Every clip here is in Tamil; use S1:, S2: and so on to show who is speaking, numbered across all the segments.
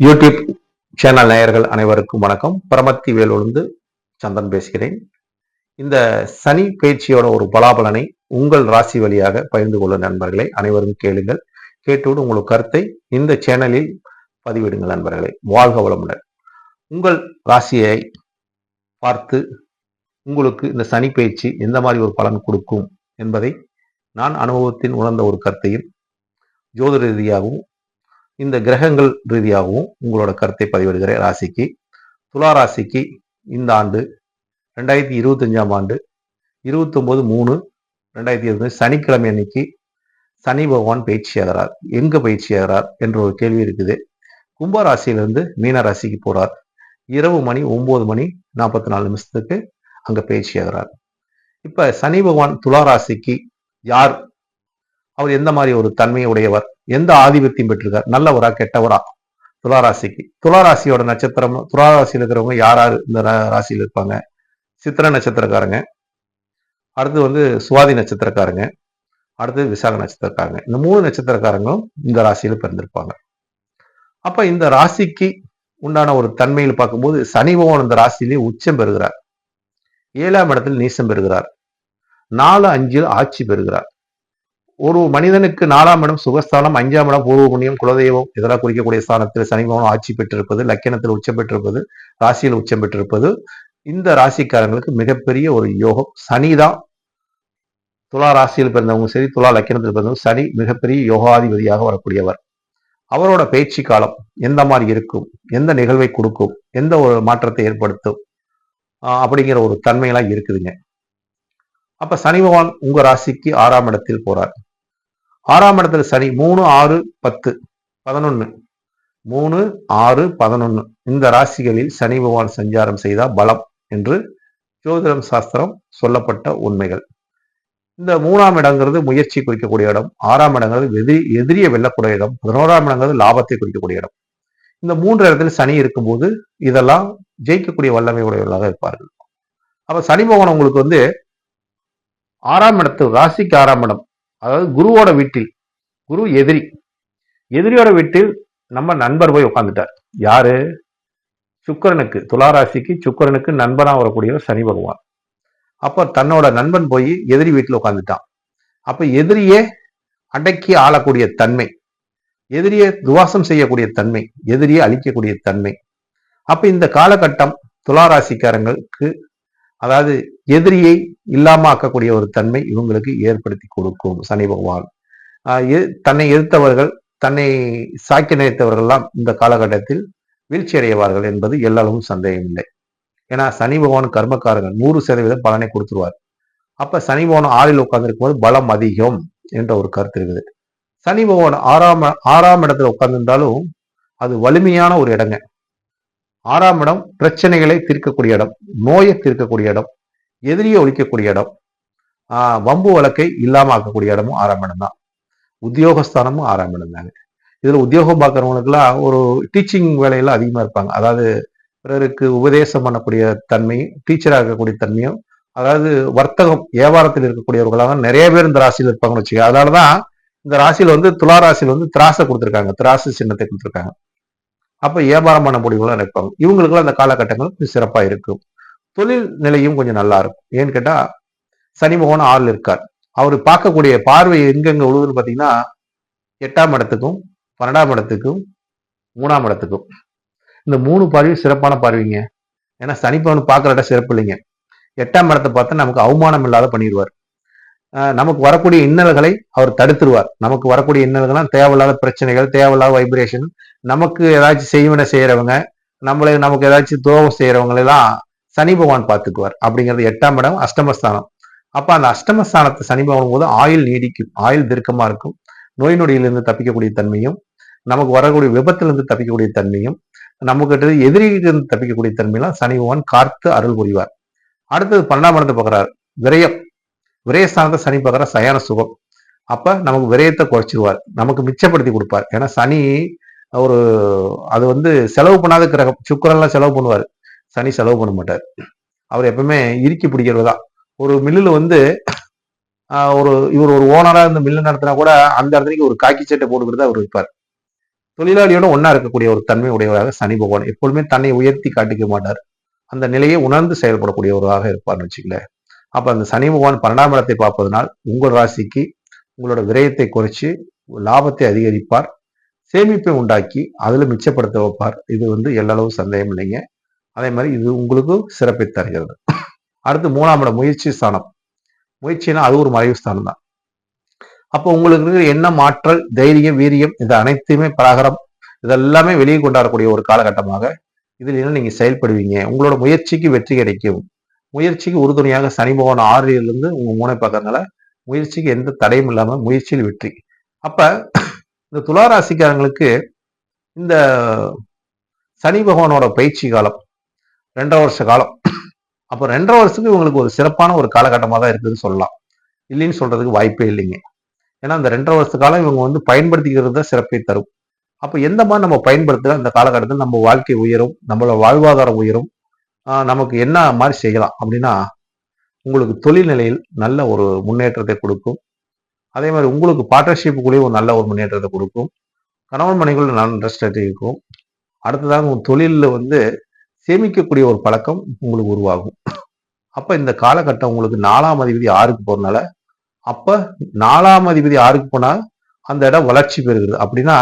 S1: யூடியூப் சேனல் நேயர்கள் அனைவருக்கும் வணக்கம். பரமத்தி வேலூர்ந்து சந்தன் பேசுகிறேன். இந்த சனி பயிற்சியோட ஒரு பலாபலனை உங்கள் ராசி வழியாக பகிர்ந்து கொள்ளும் நண்பர்களை அனைவரும் கேளுங்கள். கேட்டுவிட்டு உங்களுக்கு கருத்தை இந்த சேனலில் பதிவிடுங்கள் நண்பர்களே. வாழ்க வளமுடன். உங்கள் ராசியை பார்த்து உங்களுக்கு இந்த சனி பயிற்சி எந்த மாதிரி ஒரு பலன் கொடுக்கும் என்பதை நான் அனுபவத்தின் உணர்ந்த ஒரு கருத்தையும் ஜோதிட ரீதியாகவும் இந்த கிரகங்கள் ரீதியாகவும் உங்களோட கருத்தை பதிவிடுகிற ராசிக்கு துலா ராசிக்கு இந்த ஆண்டு 2025ஆம் ஆண்டு 29/3/2025 சனிக்கிழமை அன்னைக்கு சனி பகவான் பயிற்சியாகிறார். எங்க பயிற்சியாகிறார் என்ற ஒரு கேள்வி இருக்குது. கும்ப ராசியிலிருந்து மீன ராசிக்கு போறார். இரவு மணி 9:44 அங்க பயிற்சியாகிறார். இப்ப சனி பகவான் துலா ராசிக்கு யார், அவர் எந்த மாதிரி ஒரு தன்மையை உடையவர், எந்த ஆதிபத்தியம் பெற்றிருக்கார், நல்லவரா கெட்டவரா? துளாராசிக்கு துளாராசியோட நட்சத்திரம், துளாராசியில் இருக்கிறவங்க யார் யார் இந்த ராசியில் இருப்பாங்க? சித்திர நட்சத்திரக்காரங்க, அடுத்து சுவாதி நட்சத்திரக்காரங்க, அடுத்து விசாக நட்சத்திரக்காரங்க. இந்த 3 நட்சத்திரக்காரங்களும் இந்த ராசியில பிறந்திருப்பாங்க. அப்ப இந்த ராசிக்கு உண்டான ஒரு தன்மையில் பார்க்கும்போது சனி பகவான் இந்த ராசியிலே உச்சம் பெறுகிறார். 7ஆம் இடத்தில் நீசம் பெறுகிறார். 4-5 ஆட்சி பெறுகிறார். ஒரு மனிதனுக்கு 4ஆம் இடம் சுகஸ்தானம், 5ஆம் இடம் பூர்வ புண்ணியம், குலதெய்வம் இதெல்லாம் குறிக்கக்கூடிய ஸ்தானத்தில் சனி பகவான் ஆட்சி பெற்றிருப்பது, லக்கணத்தில் உச்சம் பெற்றிருப்பது, ராசியில் உச்சம் பெற்றிருப்பது இந்த ராசிக்காரங்களுக்கு மிகப்பெரிய ஒரு யோகம். சனிதான் துலா ராசியில் பிறந்தவங்க சரி, துலா லக்கணத்தில் பிறந்தவங்க சனி மிகப்பெரிய யோகாதிபதியாக வரக்கூடியவர். அவரோட பயிற்சி காலம் எந்த மாதிரி இருக்கும், எந்த நிகழ்வை கொடுக்கும், எந்த ஒரு மாற்றத்தை ஏற்படுத்தும் அப்படிங்கிற ஒரு தன்மையெல்லாம் இருக்குதுங்க. அப்ப சனி பகவான் உங்க ராசிக்கு 6ஆம் இடத்தில் போறார். 6ஆம் இடத்துல சனி 3, 6, 10, 11 3, 6, 11 இந்த ராசிகளில் சனி பகவான் சஞ்சாரம் செய்தால் பலம் என்று ஜோதிடம் சாஸ்திரம் சொல்லப்பட்ட உண்மைகள். இந்த 3ஆம் இடங்கிறது முயற்சி குறிக்கக்கூடிய இடம், 6ஆம் இடங்கிறது எதிரியை வெல்லக்கூடிய இடம், 11ஆம் இடங்கிறது லாபத்தை குறிக்கக்கூடிய இடம். இந்த 3 இடத்துல சனி இருக்கும்போது இதெல்லாம் ஜெயிக்கக்கூடிய வல்லமை உடையவர்களாக இருப்பார்கள். அப்ப சனி பகவான் உங்களுக்கு 6ஆம் இடத்து ராசிக்கு 6ஆம் இடம், அதாவது குருவோட வீட்டில், குரு எதிரியோட வீட்டில் நம்ம நண்பர் போய் உட்காந்துட்டார். யாரு? சுக்கிரனுக்கு, துளாராசிக்கு சுக்கிரனுக்கு நண்பனா வரக்கூடிய சனி பகவான். அப்ப தன்னோட நண்பன் போய் எதிரி வீட்டில் உட்காந்துட்டான். அப்ப எதிரியே அடக்கி ஆளக்கூடிய தன்மை, எதிரியை துவாசம் செய்யக்கூடிய தன்மை, எதிரியை அழிக்கக்கூடிய தன்மை. அப்ப இந்த காலகட்டம் துளாராசிக்காரங்களுக்கு, அதாவது எதிரியை இல்லாம ஆக்கக்கூடிய ஒரு தன்மை இவங்களுக்கு ஏற்படுத்தி கொடுக்கும் சனி பகவான். தன்னை எதிர்த்தவர்கள், தன்னை சாக்கி நினைத்தவர்கள்லாம் இந்த காலகட்டத்தில் வீழ்ச்சி அடைவார்கள் என்பது எல்லாரும் சந்தேகம் இல்லை. ஏன்னா சனி பகவான் கர்மக்காரர்கள் 100% பலனை கொடுத்துருவார். அப்ப சனி பகவான் 6ல் உட்கார்ந்துருக்கும் போது பலம் அதிகம் என்ற ஒரு கருத்து இருக்குது. சனி பகவான் 6ஆம் இடத்துல உட்கார்ந்திருந்தாலும் அது வலிமையான ஒரு இடங்க. 6ஆம் இடம் பிரச்சனைகளை தீர்க்கக்கூடிய இடம், நோயை தீர்க்கக்கூடிய இடம், எதிரியை ஒழிக்கக்கூடிய இடம், வம்பு வழக்கை இல்லாம ஆக்கக்கூடிய இடமும் 6ஆம் இடம் தான். உத்தியோகஸ்தானமும் 6ஆம் இடம் தாங்க. இதுல உத்தியோகம் பார்க்கறவங்களுக்குலாம் ஒரு டீச்சிங் வேலையெல்லாம் அதிகமா இருப்பாங்க. அதாவது பிறருக்கு உபதேசம் பண்ணக்கூடிய தன்மையும், டீச்சரா இருக்கக்கூடிய தன்மையும், அதாவது வர்த்தகம் வியாபாரத்தில் இருக்கக்கூடியவர்களாக நிறைய பேர் இந்த ராசியில் இருப்பாங்கன்னு வச்சுக்க. அதனாலதான் இந்த ராசியில் துலா ராசியில் திராசை கொடுத்துருக்காங்க, திராசு சின்னத்தை கொடுத்துருக்காங்க. அப்ப வியாபாரம் பண்ண முடிவுலாம் இருப்பாங்க. இவங்களுக்குலாம் அந்த காலகட்டங்கள் சிறப்பா இருக்கும். தொழில் நிலையும் கொஞ்சம் நல்லா இருக்கும். ஏன்னு கேட்டா சனி பகவான் 6ல் இருக்கார். அவர் பார்க்கக்கூடிய பார்வை எங்கெங்க விழுதுன்னு பாத்தீங்கன்னா 8ஆம் இடத்துக்கும், 12ஆம் இடத்துக்கும், 3ஆம் இடத்துக்கும். இந்த 3 பார்வையும் சிறப்பான பார்வைங்க. ஏன்னா சனி பகவான் பார்க்குற இடம் சிறப்பு இல்லைங்க. 8ஆம் இடத்தை பார்த்தா நமக்கு அவமானம் இல்லாத பண்ணிடுவார். நமக்கு வரக்கூடிய இன்னல்களை அவர் தடுத்துருவார். நமக்கு வரக்கூடிய இன்னல்கள்லாம் தேவையில்லாத பிரச்சனைகள், தேவையில்லாத வைப்ரேஷன், நமக்கு ஏதாச்சும் செய்வன செய்யறவங்க, நமக்கு ஏதாச்சும் துரோகம் செய்யறவங்க எல்லாம் சனி பகவான் பார்த்துக்குவார். அப்படிங்கிறது 8ஆம் இடம் அஷ்டமஸ்தானம். அப்ப அந்த அஷ்டமஸ்தானத்தை சனி பகவான் போது ஆயுள் நீடிக்கும், ஆயுள் தீர்க்கமா இருக்கும், நோய் நொடியிலிருந்து தப்பிக்கக்கூடிய தன்மையும், நமக்கு வரக்கூடிய விபத்திலிருந்து தப்பிக்கக்கூடிய தன்மையும், நமக்கு எதிரியிலிருந்து தப்பிக்கக்கூடிய தன்மையெல்லாம் சனி பகவான் காத்து அருள் புரிவார். அடுத்தது 12ஆம் இடத்தை பார்க்கிறார், விரயம். விரயஸ்தானத்தை சனி பார்க்கிற சயான சுகம். அப்ப நமக்கு விரயத்தை குறைச்சிருவார், நமக்கு மிச்சப்படுத்தி கொடுப்பார். ஏன்னா சனி அது செலவு பண்ணாத கிரகம். சுக்கிரன்லாம் செலவு பண்ணுவார், சனி செலவு பண்ண மாட்டார். அவர் எப்பவுமே இறுக்கி பிடிக்கிறதா. ஒரு மில்லுல இவர் ஒரு ஓனரா இந்த மில்லு நடத்தினா கூட அந்த இடத்துக்கு ஒரு காக்கி சட்டை போட்டுக்கிட்டு தான் அவர் இருப்பார். தொழிலாளியோட ஒன்னா இருக்கக்கூடிய ஒரு தன்மை உடையவராக சனி பகவான். எப்பொழுதுமே தன்னை உயர்த்தி காட்டிக்க மாட்டார். அந்த நிலையை உணர்ந்து செயல்படக்கூடியவராக இருப்பார்னு வச்சுக்கல. அப்ப அந்த சனி பகவான் 12ஆம் இடத்தை பார்ப்பதனால் உங்கள் ராசிக்கு உங்களோட விரயத்தை குறைச்சு லாபத்தை அதிகரிப்பார். சேமிப்பை உண்டாக்கி அதுல மிச்சப்படுத்த வைப்பார். இது எல்லளவு சந்தேகம் இல்லைங்க. அதே மாதிரி இது உங்களுக்கு சிறப்பை தருகிறது. அடுத்து 3ஆம் இடம் முயற்சி ஸ்தானம். முயற்சினா அது ஒரு மறைவு ஸ்தானம் தான். அப்போ உங்களுக்கு இருக்கிற எண்ணம், ஆற்றல், தைரியம், வீரியம் இது அனைத்துமே பராகரம் இதெல்லாமே வெளியே கொண்டாடக்கூடிய ஒரு காலகட்டமாக இதில் நீங்க செயல்படுவீங்க. உங்களோட முயற்சிக்கு வெற்றி கிடைக்கும். முயற்சிக்கு உறுதுணையாக சனி பகவான் 6லிருந்து உங்க 3 பார்க்கறதுனால முயற்சிக்கு எந்த தடையும் இல்லாம முயற்சியில் வெற்றி. அப்ப இந்த துளாராசிக்காரங்களுக்கு இந்த சனி பகவானோட பயிற்சி காலம் 2.5 வருஷ காலம். அப்ப 2.5 வருஷத்துக்கு இவங்களுக்கு ஒரு சிறப்பான ஒரு காலகட்டமாக தான் இருக்குதுன்னு சொல்லலாம். இல்லைன்னு சொல்றதுக்கு வாய்ப்பே இல்லைங்க. ஏன்னா அந்த 2.5 வருஷ காலம் இவங்க பயன்படுத்திக்கிறது தான் சிறப்பை தரும். அப்ப எந்த மாதிரி நம்ம பயன்படுத்துகிற இந்த காலகட்டத்தில் நம்ம வாழ்க்கை உயரும், நம்மளோட வாழ்வாதாரம் உயரும், நமக்கு என்ன மாதிரி செய்யலாம் அப்படின்னா, உங்களுக்கு தொழில் நிலையில் நல்ல ஒரு முன்னேற்றத்தை கொடுக்கும். அதே மாதிரி உங்களுக்கு பார்ட்னர்ஷிப்புக்குள்ளேயே ஒரு நல்ல ஒரு முன்னேற்றத்தை கொடுக்கும். கணவன் மனைவிகள் நல்ல இன்ட்ரெஸ்ட் இருக்கும். அடுத்ததாக உங்க தொழிலில் சேமிக்கக்கூடிய ஒரு பழக்கம் உங்களுக்கு உருவாகும். அப்ப இந்த காலகட்டம் உங்களுக்கு 4ஆம் அதிபதி 6க்கு போறதுனால, அப்ப 4ஆம் அதிபதி 6க்கு போனா அந்த இடம் வளர்ச்சி பெறுகிறது. அப்படின்னா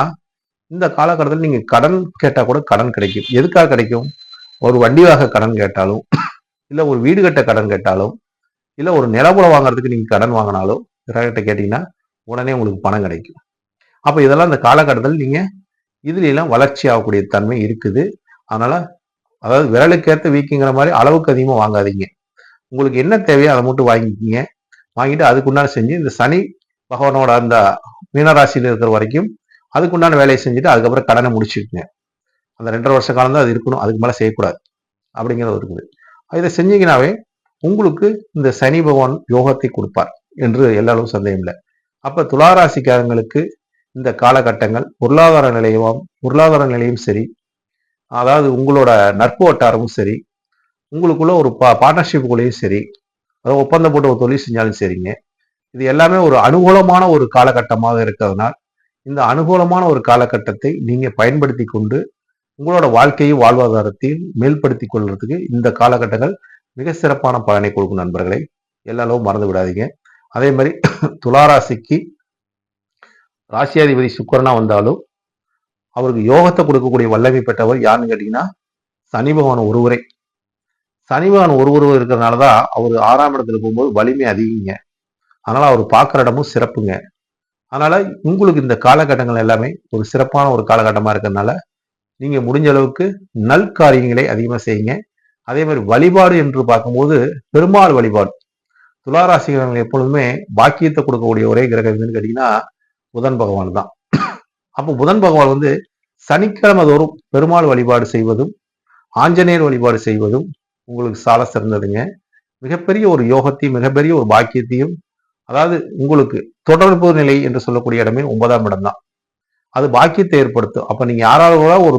S1: இந்த காலகட்டத்தில் நீங்க கடன் கேட்டா கூட கடன் கிடைக்கும். எதுக்காக கிடைக்கும்? ஒரு வண்டி வாங்க கடன் கேட்டாலும், இல்ல ஒரு வீடு கட்ட கடன் கேட்டாலும், இல்ல ஒரு நிலபுலம் வாங்குறதுக்கு நீங்க கடன் வாங்கினாலும் கிட்ட கேட்டீங்கன்னா உடனே உங்களுக்கு பணம் கிடைக்கும். அப்ப இதெல்லாம் இந்த காலகட்டத்தில் நீங்க இதுல எல்லாம் வளர்ச்சி ஆகக்கூடிய தன்மை இருக்குது. அதனால அதாவது விரலுக்கேற்ற வீக்குங்கிற மாதிரி அளவுக்கு அதிகமா வாங்காதீங்க. உங்களுக்கு என்ன தேவையோ அதை மட்டும் வாங்கிக்கிங்க. வாங்கிட்டு அதுக்குண்டான செஞ்சு இந்த சனி பகவானோட அந்த மீனராசியில் இருக்கிற வரைக்கும் அதுக்குண்டான வேலையை செஞ்சுட்டு அதுக்கப்புறம் கடனை முடிச்சுக்குங்க. அந்த 2.5 வருஷ காலம் தான் அது இருக்கணும். அதுக்கு மேல செய்யக்கூடாது அப்படிங்கிறது இருக்குது. இதை செஞ்சீங்கன்னாவே உங்களுக்கு இந்த சனி பகவான் யோகத்தை கொடுப்பார் என்று எல்லாரும் சந்தேகம் இல்லை. அப்ப துளாராசிக்காரங்களுக்கு இந்த காலகட்டங்கள் பொருளாதார நிலையும் சரி, அதாவது உங்களோட நட்பு வட்டாரமும் சரி, உங்களுக்குள்ள ஒரு பார்ட்னர்ஷிப்புக்குள்ளேயும் சரி, அதாவது ஒப்பந்தம் போட்டு ஒரு தொழில் செஞ்சாலும் சரிங்க, இது எல்லாமே ஒரு அனுகூலமான ஒரு காலகட்டமாக இருக்கிறதுனால் இந்த அனுகூலமான ஒரு காலகட்டத்தை நீங்க பயன்படுத்தி கொண்டு உங்களோட வாழ்க்கையும் வாழ்வாதாரத்தையும் மேல்படுத்திக் கொள்றதுக்கு இந்த காலகட்டங்கள் மிக சிறப்பான பலனை கொடுக்கும் நண்பர்களை. எல்லாரும் மறந்து விடாதீங்க. அதே மாதிரி துளாராசிக்கு ராசியாதிபதி சுக்கிரனா வந்தாலும் அவருக்கு யோகத்தை கொடுக்கக்கூடிய வல்லமை பெற்றவர் யாருன்னு கேட்டீங்கன்னா சனி பகவான் ஒருவரே. சனி பகவான் ஒருவர் இருக்கிறதுனாலதான் அவர் 6ஆம் இடத்துல போகும்போது வலிமை அதிகங்க. அதனால அவர் பார்க்குற இடமும் சிறப்புங்க. அதனால உங்களுக்கு இந்த காலகட்டங்கள் எல்லாமே ஒரு சிறப்பான ஒரு காலகட்டமா இருக்கிறதுனால நீங்க முடிஞ்ச அளவுக்கு நல் காரியங்களை அதிகமா செய்யுங்க. அதே மாதிரி வழிபாடு என்று பார்க்கும்போது பெருமாள் வழிபாடு. துளாராசிகள் எப்பொழுதுமே பாக்கியத்தை கொடுக்கக்கூடிய ஒரே கிரகம் எதுன்னு கேட்டீங்கன்னா புதன் பகவான் தான். அப்போ புதன் பகவான் சனிக்கிழமை தோறும் பெருமாள் வழிபாடு செய்வதும் ஆஞ்சநேயர் வழிபாடு செய்வதும் உங்களுக்கு சால சிறந்ததுங்க. மிகப்பெரிய ஒரு யோகத்தையும் மிகப்பெரிய ஒரு பாக்கியத்தையும், அதாவது உங்களுக்கு தொடர்பு நிலை என்று சொல்லக்கூடிய இடமே 9ஆம் இடம் தான். அது பாக்கியத்தை ஏற்படுத்தும். அப்ப நீங்க யாராவது ஒரு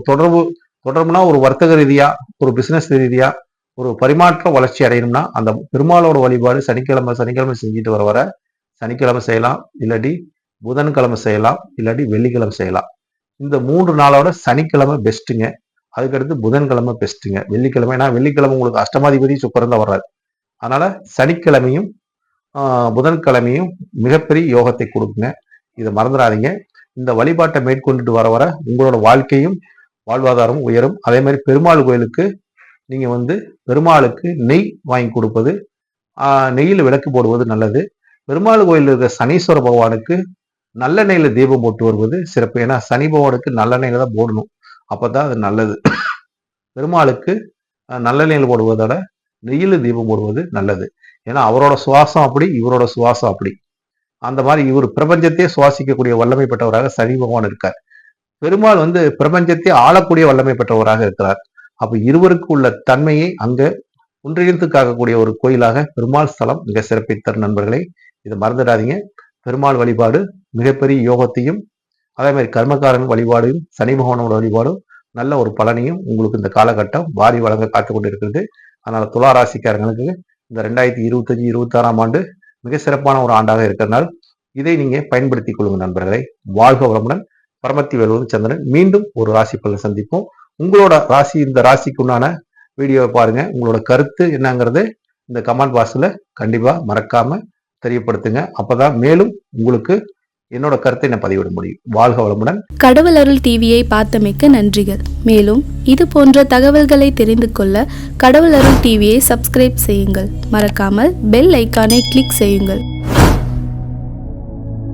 S1: தொடர்புனா ஒரு வர்த்தக ரீதியா, ஒரு பிசினஸ் ரீதியா ஒரு பரிமாற்ற வளர்ச்சி அடையணும்னா அந்த பெருமாளோட வழிபாடு சனிக்கிழமை செஞ்சுட்டு வர சனிக்கிழமை செய்யலாம், இல்லாட்டி புதன்கிழமை செய்யலாம், இல்லாட்டி வெள்ளிக்கிழமை செய்யலாம். இந்த 3 நாளோட சனிக்கிழமை பெஸ்ட்டுங்க. அதுக்கடுத்து புதன்கிழமை பெஸ்ட்டுங்க. வெள்ளிக்கிழமை, ஏன்னா வெள்ளிக்கிழமை உங்களுக்கு அஷ்டமாதிபதி சுக்கிரன் தான் வர்றாரு. அதனால சனிக்கிழமையும் புதன்கிழமையும் மிகப்பெரிய யோகத்தை கொடுக்குங்க. இதை மறந்துடாதீங்க. இந்த வழிபாட்டை மேற்கொண்டுட்டு வர உங்களோட வாழ்க்கையும் வாழ்வாதாரமும் உயரும். அதே மாதிரி பெருமாள் கோயிலுக்கு நீங்க பெருமாளுக்கு நெய் வாங்கி கொடுப்பது, நெய்யில் விளக்கு போடுவது நல்லது. பெருமாள் கோயில் இருக்கிற சனீஸ்வர பகவானுக்கு நல்லெண்ணெயில தீபம் போட்டு வருவது சிறப்பு. ஏன்னா சனி பகவானுக்கு நல்லெண்ணெயில தான் போடணும், அப்பதான் அது நல்லது. பெருமாளுக்கு நல்லெண்ணெயில் போடுவதோட நெய்யில் தீபம் போடுவது நல்லது. ஏன்னா அவரோட சுவாசம் அப்படி, இவரோட சுவாசம் அப்படி. அந்த மாதிரி இவர் பிரபஞ்சத்தையே சுவாசிக்கக்கூடிய வல்லமை பெற்றவராக சனி பகவான் இருக்கார். பெருமாள் பிரபஞ்சத்தை ஆளக்கூடிய வல்லமை பெற்றவராக இருக்கிறார். அப்ப இருவருக்கு உள்ள தன்மையை அங்க ஒன்றிணைத்து காக்கக்கூடிய ஒரு கோயிலாக பெருமாள் ஸ்தலம் மிக சிறப்பை தரும் நண்பர்களை. இதை மறந்துடாதீங்க. பெருமாள் வழிபாடு மிகப்பெரிய யோகத்தையும், அதே மாதிரி கர்மக்காரன் வழிபாடும் சனி பகவானோட வழிபாடும் நல்ல ஒரு பலனையும் உங்களுக்கு இந்த காலகட்டம் வாரி வழங்க காத்து கொண்டு இருக்கிறது. அதனால துளாராசிக்காரங்களுக்கு இந்த 2025-26ஆம் ஆண்டு மிக சிறப்பான ஒரு ஆண்டாக இருக்கிறதுனால் இதை நீங்க பயன்படுத்திக் கொள்ளுங்க நண்பர்களை. வாழ்க வளமுடன். பரமத்தி வேலூர் சந்திரன். மீண்டும் ஒரு ராசி பலன் சந்திப்போம். உங்களோட ராசி, இந்த ராசிக்கு உண்டான வீடியோவை பாருங்க. உங்களோட கருத்து என்னங்கிறது இந்த கமெண்ட் பாக்ஸ்ல கண்டிப்பா மறக்காம தெரியப்படுத்துங்க. அப்பதான் மேலும் உங்களுக்கு என்னோட கருத்தை நான் பதிவிட முடியும். வாழ்க வளமுடன்.
S2: கடவுள் அருள் டிவியை பார்த்தமைக்க நன்றிகள். மேலும் இது போன்ற தகவல்களை தெரிந்து கொள்ள கடவுள் அருள் டிவியை சப்ஸ்கிரைப் செய்யுங்கள். மறக்காமல் பெல் ஐக்கானை கிளிக் செய்யுங்கள்.